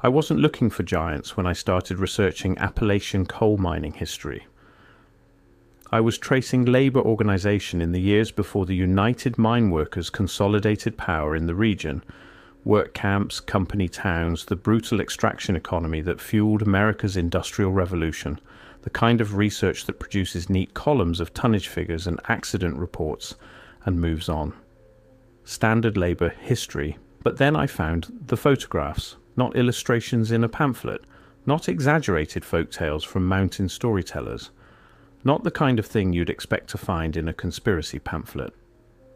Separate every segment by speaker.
Speaker 1: I wasn't looking for giants when I started researching Appalachian coal mining history. I was tracing labour organisation in the years before the United Mine Workers consolidated power in the region, work camps, company towns, the brutal extraction economy that fueled America's Industrial Revolution, the kind of research that produces neat columns of tonnage figures and accident reports and moves on. Standard labour history, but then I found the photographs, not illustrations in a pamphlet, not exaggerated folk tales from mountain storytellers, not the kind of thing you'd expect to find in a conspiracy pamphlet.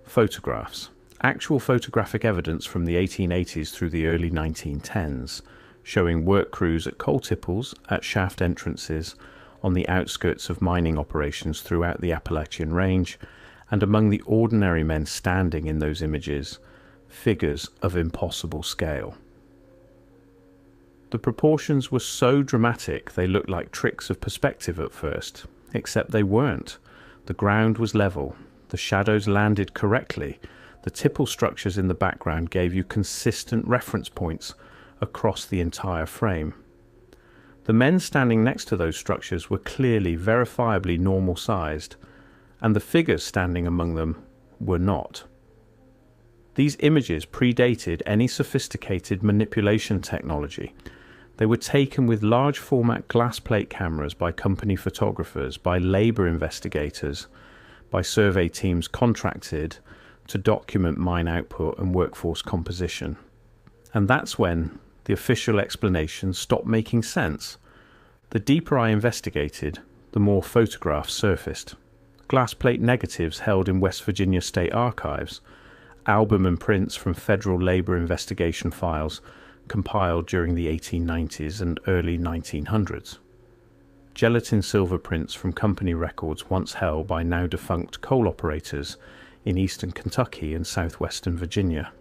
Speaker 1: Photographs. Actual photographic evidence from the 1880s through the early 1910s, showing work crews at coal tipples, at shaft entrances, on the outskirts of mining operations throughout the Appalachian Range, and among the ordinary men standing in those images, figures of impossible scale. The proportions were so dramatic they looked like tricks of perspective at first, except they weren't. The ground was level, the shadows landed correctly, the tipple structures in the background gave you consistent reference points across the entire frame. The men standing next to those structures were clearly, verifiably normal-sized, and the figures standing among them were not. These images predated any sophisticated manipulation technology. They were taken with large format glass plate cameras by company photographers, by labour investigators, by survey teams contracted to document mine output and workforce composition. And that's when the official explanations stopped making sense. The deeper I investigated, the more photographs surfaced. Glass plate negatives held in West Virginia State Archives, album and prints from federal labour investigation files compiled during the 1890s and early 1900s. Gelatin silver prints from company records once held by now defunct coal operators in eastern Kentucky and southwestern Virginia.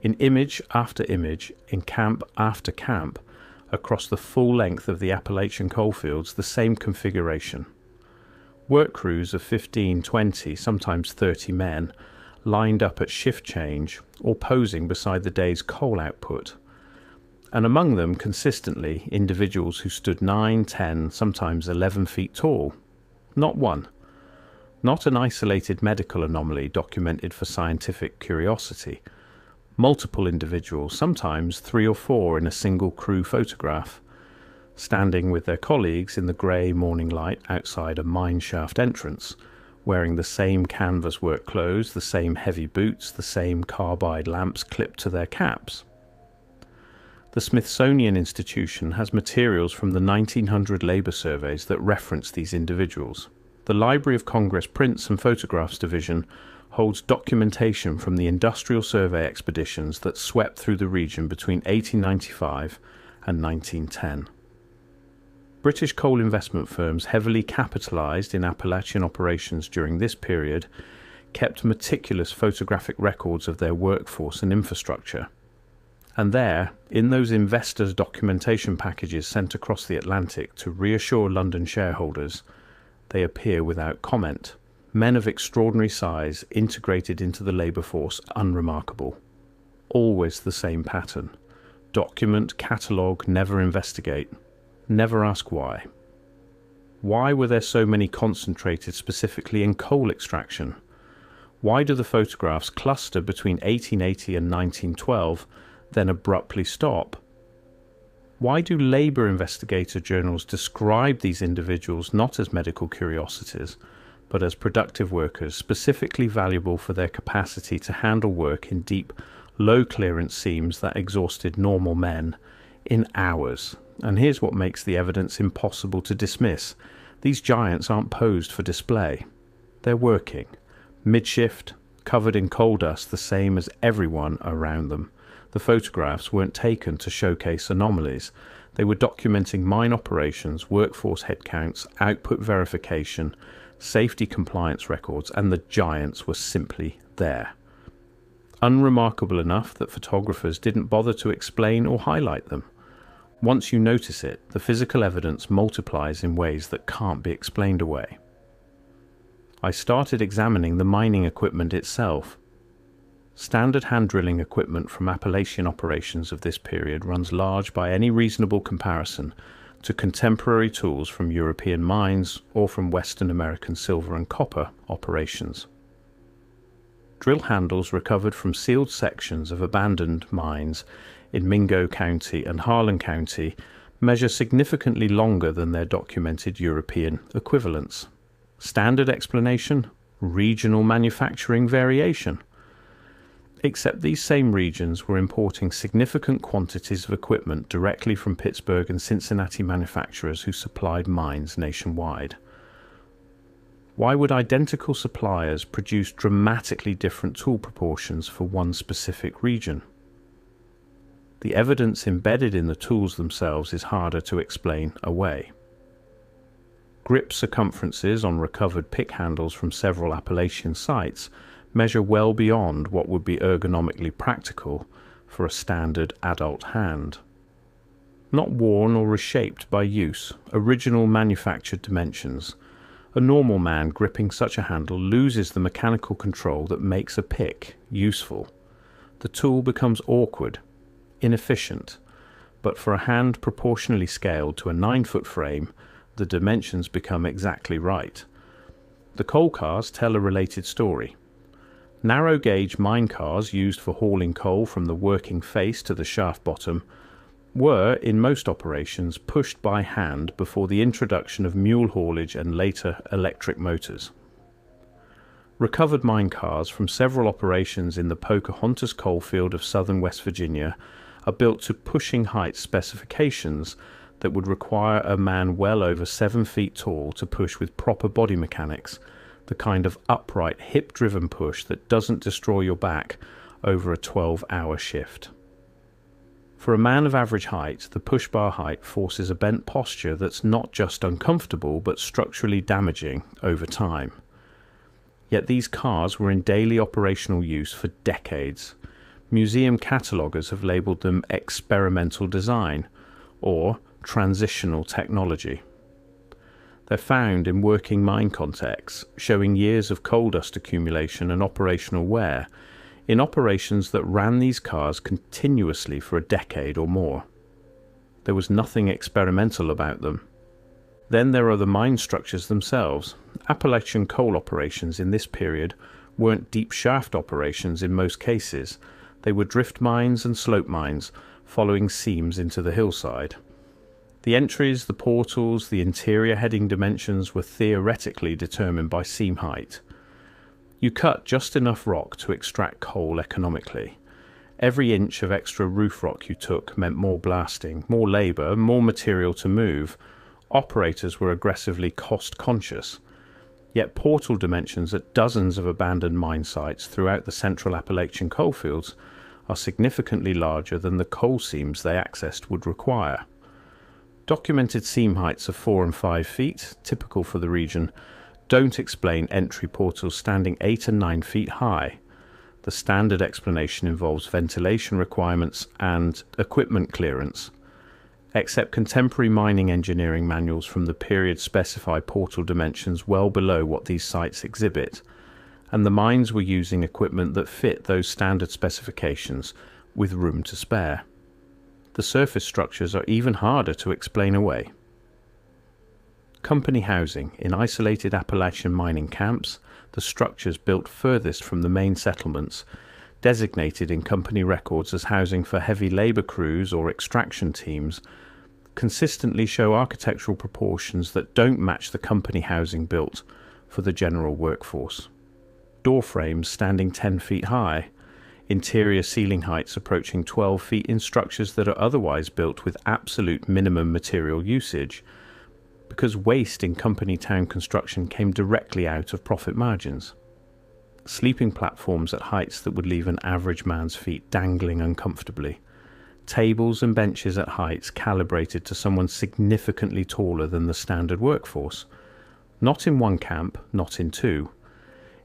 Speaker 1: In image after image, in camp after camp, across the full length of the Appalachian coalfields, the same configuration. Work crews of 15, 20, sometimes 30 men, lined up at shift change or posing beside the day's coal output, and among them consistently individuals who stood 9, 10, sometimes 11 feet tall. Not one. Not an isolated medical anomaly documented for scientific curiosity. Multiple individuals, sometimes 3 or 4 in a single crew photograph, standing with their colleagues in the grey morning light outside a mine shaft entrance, wearing the same canvas work clothes, the same heavy boots, the same carbide lamps clipped to their caps. The Smithsonian Institution has materials from the 1900 labour surveys that reference these individuals. The Library of Congress Prints and Photographs Division holds documentation from the industrial survey expeditions that swept through the region between 1895 and 1910. British coal investment firms heavily capitalised in Appalachian operations during this period kept meticulous photographic records of their workforce and infrastructure. And there, in those investors' documentation packages sent across the Atlantic to reassure London shareholders, they appear without comment. Men of extraordinary size integrated into the labour force, unremarkable. Always the same pattern. Document, catalogue, never investigate. Never ask why. Why were there so many concentrated specifically in coal extraction? Why do the photographs cluster between 1880 and 1912, then abruptly stop? Why do labour investigator journals describe these individuals not as medical curiosities, but as productive workers specifically valuable for their capacity to handle work in deep, low-clearance seams that exhausted normal men in hours? And here's what makes the evidence impossible to dismiss. These giants aren't posed for display. They're working, mid-shift, covered in coal dust the same as everyone around them. The photographs weren't taken to showcase anomalies. They were documenting mine operations, workforce headcounts, output verification, safety compliance records, and the giants were simply there. Unremarkable enough that photographers didn't bother to explain or highlight them. Once you notice it, the physical evidence multiplies in ways that can't be explained away. I started examining the mining equipment itself. Standard hand drilling equipment from Appalachian operations of this period runs large by any reasonable comparison to contemporary tools from European mines or from Western American silver and copper operations. Drill handles recovered from sealed sections of abandoned mines in Mingo County and Harlan County measure significantly longer than their documented European equivalents. Standard explanation: regional manufacturing variation. Except these same regions were importing significant quantities of equipment directly from Pittsburgh and Cincinnati manufacturers who supplied mines nationwide. Why would identical suppliers produce dramatically different tool proportions for one specific region? The evidence embedded in the tools themselves is harder to explain away. Grip circumferences on recovered pick handles from several Appalachian sites measure well beyond what would be ergonomically practical for a standard adult hand. Not worn or reshaped by use, original manufactured dimensions, a normal man gripping such a handle loses the mechanical control that makes a pick useful. The tool becomes awkward, inefficient, but for a hand proportionally scaled to a 9-foot frame, the dimensions become exactly right. The coal cars tell a related story. Narrow gauge mine cars used for hauling coal from the working face to the shaft bottom were, in most operations, pushed by hand before the introduction of mule haulage and later electric motors. Recovered mine cars from several operations in the Pocahontas coalfield of southern West Virginia are built to pushing height specifications that would require a man well over 7 feet tall to push with proper body mechanics, the kind of upright, hip-driven push that doesn't destroy your back over a 12-hour shift. For a man of average height, the push bar height forces a bent posture that's not just uncomfortable but structurally damaging over time. Yet these cars were in daily operational use for decades. Museum cataloguers have labelled them experimental design or transitional technology. They're found in working mine contexts, showing years of coal dust accumulation and operational wear, in operations that ran these cars continuously for a decade or more. There was nothing experimental about them. Then there are the mine structures themselves. Appalachian coal operations in this period weren't deep shaft operations in most cases. They were drift mines and slope mines, following seams into the hillside. The entries, the portals, the interior heading dimensions were theoretically determined by seam height. You cut just enough rock to extract coal economically. Every inch of extra roof rock you took meant more blasting, more labour, more material to move. Operators were aggressively cost-conscious. Yet portal dimensions at dozens of abandoned mine sites throughout the central Appalachian coalfields are significantly larger than the coal seams they accessed would require. Documented seam heights of 4 and 5 feet, typical for the region, don't explain entry portals standing 8 and 9 feet high. The standard explanation involves ventilation requirements and equipment clearance. Except contemporary mining engineering manuals from the period specify portal dimensions well below what these sites exhibit, and the mines were using equipment that fit those standard specifications with room to spare. The surface structures are even harder to explain away. Company housing in isolated Appalachian mining camps, the structures built furthest from the main settlements, designated in company records as housing for heavy labour crews or extraction teams, consistently show architectural proportions that don't match the company housing built for the general workforce. Door frames standing 10 feet high, interior ceiling heights approaching 12 feet in structures that are otherwise built with absolute minimum material usage, because waste in company town construction came directly out of profit margins. Sleeping platforms at heights that would leave an average man's feet dangling uncomfortably. Tables and benches at heights calibrated to someone significantly taller than the standard workforce. Not in one camp, not in two.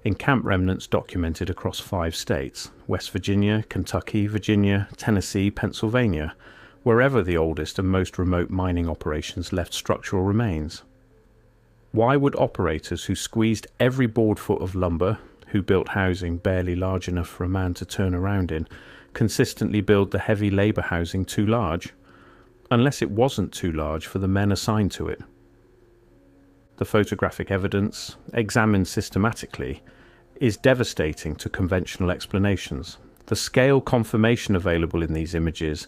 Speaker 1: In camp remnants documented across 5 states, West Virginia, Kentucky, Virginia, Tennessee, Pennsylvania, wherever the oldest and most remote mining operations left structural remains. Why would operators who squeezed every board foot of lumber, who built housing barely large enough for a man to turn around in, consistently build the heavy labour housing too large, unless it wasn't too large for the men assigned to it. The photographic evidence, examined systematically, is devastating to conventional explanations. The scale confirmation available in these images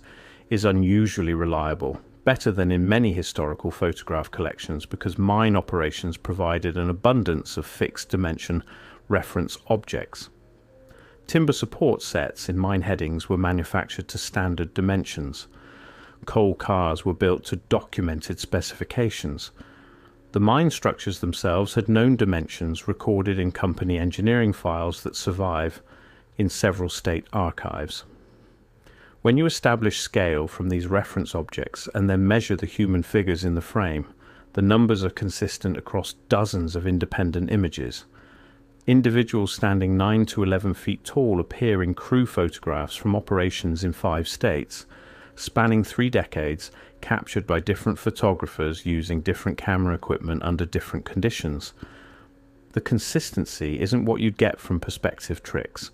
Speaker 1: is unusually reliable, better than in many historical photograph collections, because mine operations provided an abundance of fixed dimension reference objects. Timber support sets in mine headings were manufactured to standard dimensions. Coal cars were built to documented specifications. The mine structures themselves had known dimensions recorded in company engineering files that survive in several state archives. When you establish scale from these reference objects and then measure the human figures in the frame, the numbers are consistent across dozens of independent images. Individuals standing 9 to 11 feet tall appear in crew photographs from operations in 5 states, spanning 3 decades, captured by different photographers using different camera equipment under different conditions. The consistency isn't what you'd get from perspective tricks.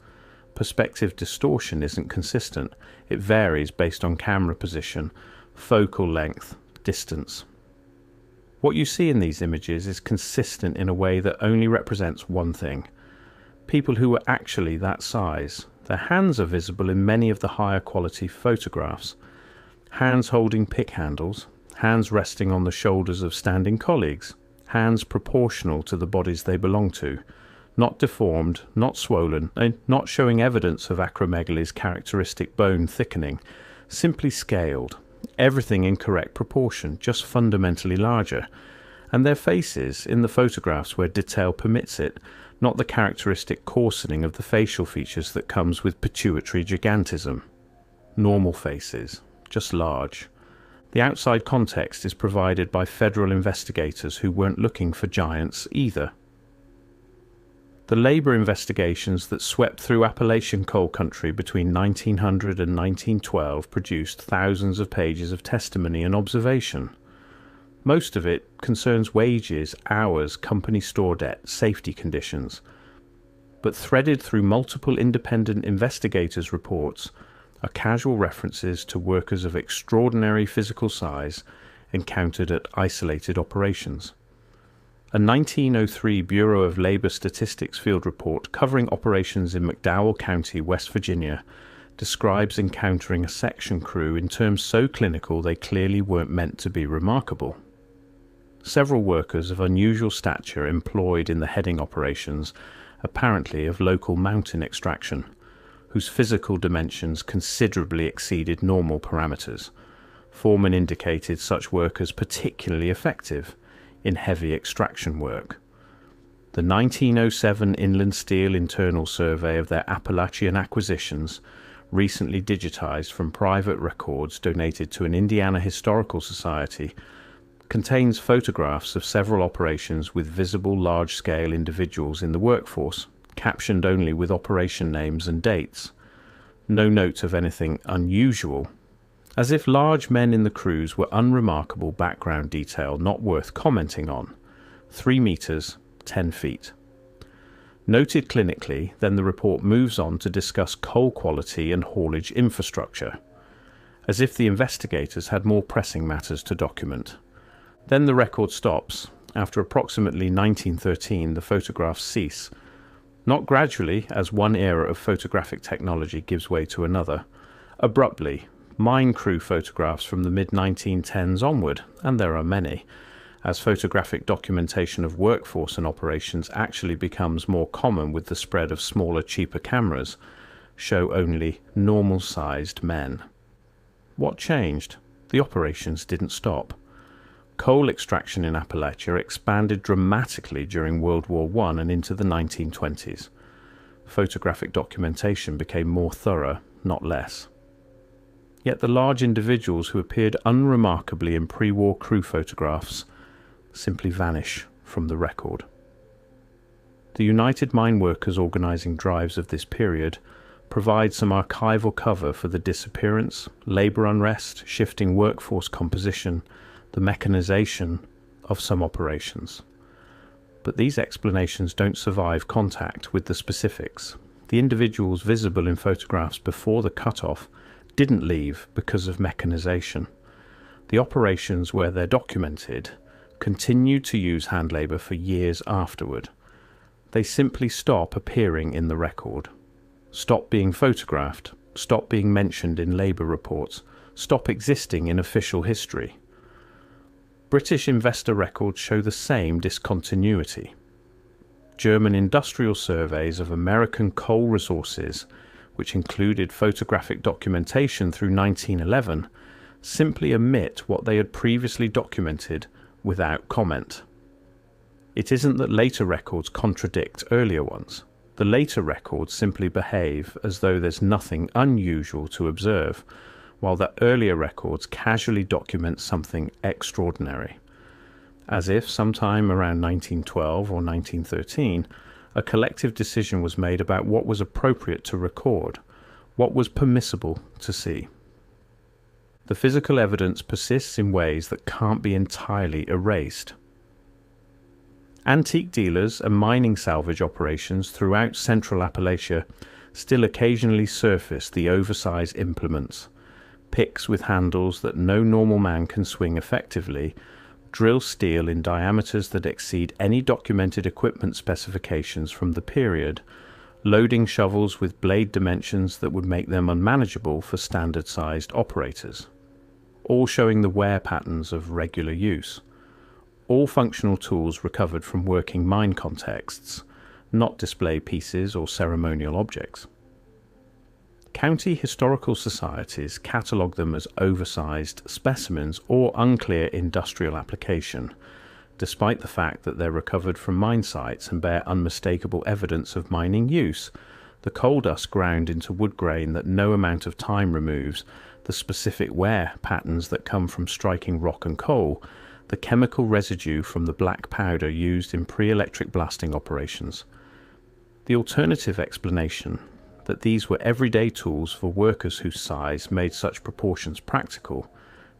Speaker 1: Perspective distortion isn't consistent. It varies based on camera position, focal length, distance. What you see in these images is consistent in a way that only represents one thing: people who were actually that size. Their hands are visible in many of the higher quality photographs. Hands holding pick handles, hands resting on the shoulders of standing colleagues, hands proportional to the bodies they belong to, not deformed, not swollen, and not showing evidence of acromegaly's characteristic bone thickening, simply scaled, everything in correct proportion, just fundamentally larger, and their faces in the photographs where detail permits it, not the characteristic coarsening of the facial features that comes with pituitary gigantism. Normal faces, just large. The outside context is provided by federal investigators who weren't looking for giants either. The labour investigations that swept through Appalachian coal country between 1900 and 1912 produced thousands of pages of testimony and observation. Most of it concerns wages, hours, company store debt, safety conditions. But threaded through multiple independent investigators' reports are casual references to workers of extraordinary physical size encountered at isolated operations. A 1903 Bureau of Labor Statistics field report covering operations in McDowell County, West Virginia, describes encountering a section crew in terms so clinical they clearly weren't meant to be remarkable. Several workers of unusual stature employed in the heading operations, apparently of local mountain extraction, whose physical dimensions considerably exceeded normal parameters. Foreman indicated such workers particularly effective in heavy extraction work. The 1907 Inland Steel Internal Survey of their Appalachian acquisitions, recently digitized from private records donated to an Indiana Historical Society, contains photographs of several operations with visible large-scale individuals in the workforce, captioned only with operation names and dates. No note of anything unusual, as if large men in the crews were unremarkable background detail not worth commenting on. 3 meters, 10 feet. Noted clinically, then the report moves on to discuss coal quality and haulage infrastructure, as if the investigators had more pressing matters to document. Then the record stops. After approximately 1913, the photographs cease, not gradually as one era of photographic technology gives way to another. Abruptly, mine crew photographs from the mid-1910s onward, and there are many, as photographic documentation of workforce and operations actually becomes more common with the spread of smaller, cheaper cameras, show only normal-sized men. What changed? The operations didn't stop. Coal extraction in Appalachia expanded dramatically during World War I and into the 1920s. Photographic documentation became more thorough, not less. Yet the large individuals who appeared unremarkably in pre-war crew photographs simply vanish from the record. The United Mine Workers organizing drives of this period provide some archival cover for the disappearance, labor unrest, shifting workforce composition, the mechanization of some operations. But these explanations don't survive contact with the specifics. The individuals visible in photographs before the cutoff didn't leave because of mechanization. The operations where they're documented continued to use hand labour for years afterward. They simply stop appearing in the record, stop being photographed, stop being mentioned in labour reports, stop existing in official history. British investor records show the same discontinuity. German industrial surveys of American coal resources, which included photographic documentation through 1911, simply omit what they had previously documented without comment. It isn't that later records contradict earlier ones. The later records simply behave as though there's nothing unusual to observe, while the earlier records casually document something extraordinary. As if sometime around 1912 or 1913, a collective decision was made about what was appropriate to record, what was permissible to see. The physical evidence persists in ways that can't be entirely erased. Antique dealers and mining salvage operations throughout central Appalachia still occasionally surface the oversized implements, picks with handles that no normal man can swing effectively, drill steel in diameters that exceed any documented equipment specifications from the period, loading shovels with blade dimensions that would make them unmanageable for standard-sized operators, all showing the wear patterns of regular use. All functional tools recovered from working mine contexts, not display pieces or ceremonial objects. County historical societies catalogue them as oversized specimens or unclear industrial application, despite the fact that they're recovered from mine sites and bear unmistakable evidence of mining use. The coal dust ground into wood grain that no amount of time removes, the specific wear patterns that come from striking rock and coal, the chemical residue from the black powder used in pre-electric blasting operations. The alternative explanation, that these were everyday tools for workers whose size made such proportions practical,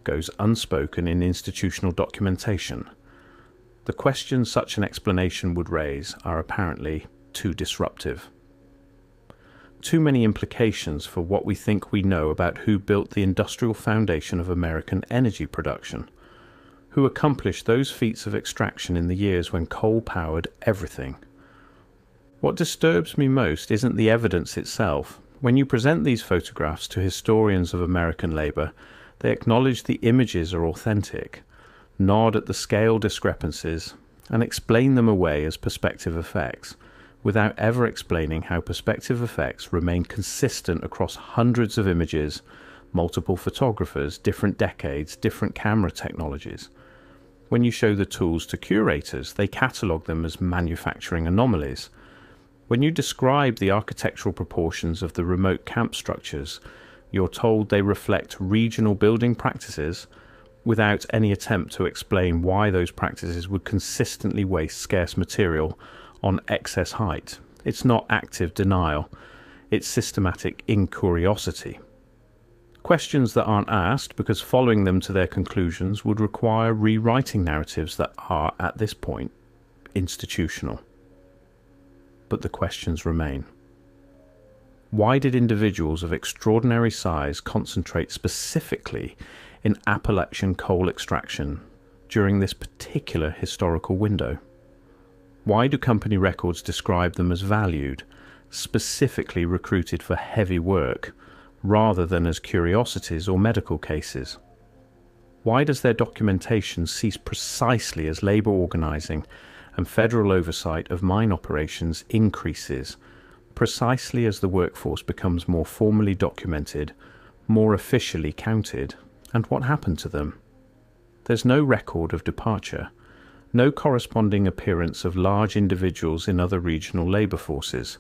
Speaker 1: goes unspoken in institutional documentation. The questions such an explanation would raise are apparently too disruptive. Too many implications for what we think we know about who built the industrial foundation of American energy production, who accomplished those feats of extraction in the years when coal powered everything. What disturbs me most isn't the evidence itself. When you present these photographs to historians of American labour, they acknowledge the images are authentic, nod at the scale discrepancies, and explain them away as perspective effects, without ever explaining how perspective effects remain consistent across hundreds of images, multiple photographers, different decades, different camera technologies. When you show the tools to curators, they catalogue them as manufacturing anomalies. When you describe the architectural proportions of the remote camp structures, you're told they reflect regional building practices without any attempt to explain why those practices would consistently waste scarce material on excess height. It's not active denial, it's systematic incuriosity. Questions that aren't asked because following them to their conclusions would require rewriting narratives that are, at this point, institutional. But the questions remain. Why did individuals of extraordinary size concentrate specifically in Appalachian coal extraction during this particular historical window? Why do company records describe them as valued, specifically recruited for heavy work, rather than as curiosities or medical cases? Why does their documentation cease precisely as labour organising and federal oversight of mine operations increases, precisely as the workforce becomes more formally documented, more officially counted? And what happened to them? There's no record of departure, no corresponding appearance of large individuals in other regional labour forces,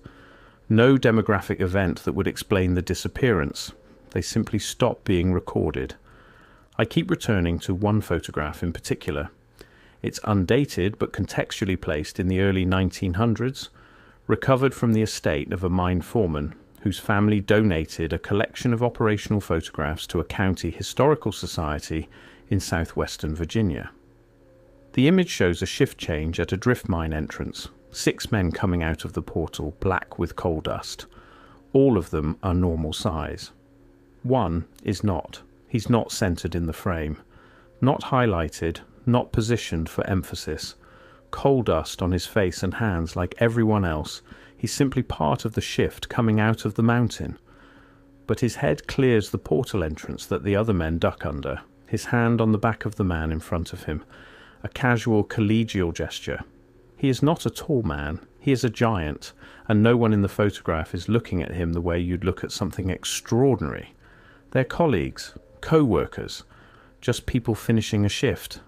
Speaker 1: no demographic event that would explain the disappearance. They simply stop being recorded. I keep returning to one photograph in particular. It's undated but contextually placed in the early 1900s, recovered from the estate of a mine foreman whose family donated a collection of operational photographs to a county historical society in southwestern Virginia. The image shows a shift change at a drift mine entrance. 6 men coming out of the portal, black with coal dust. All of them are normal size. One is not. He's not centered in the frame. Not highlighted, not positioned for emphasis. Coal dust on his face and hands like everyone else. He's simply part of the shift coming out of the mountain. But his head clears the portal entrance that the other men duck under, his hand on the back of the man in front of him. A casual collegial gesture. He is not a tall man, he is a giant, and no one in the photograph is looking at him the way you'd look at something extraordinary. They're colleagues, co-workers, just people finishing a shift.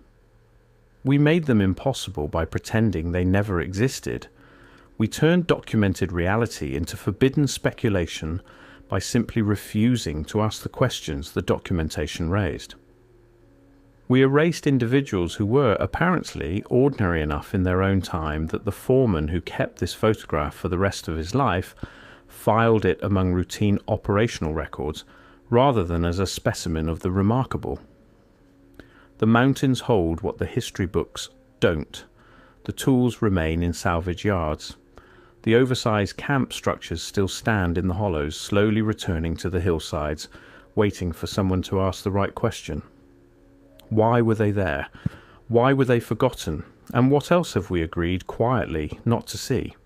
Speaker 1: We made them impossible by pretending they never existed. We turned documented reality into forbidden speculation by simply refusing to ask the questions the documentation raised. We erased individuals who were apparently ordinary enough in their own time that the foreman who kept this photograph for the rest of his life filed it among routine operational records rather than as a specimen of the remarkable. The mountains hold what the history books don't. The tools remain in salvage yards. The oversized camp structures still stand in the hollows, slowly returning to the hillsides, waiting for someone to ask the right question. Why were they there? Why were they forgotten? And what else have we agreed quietly not to see?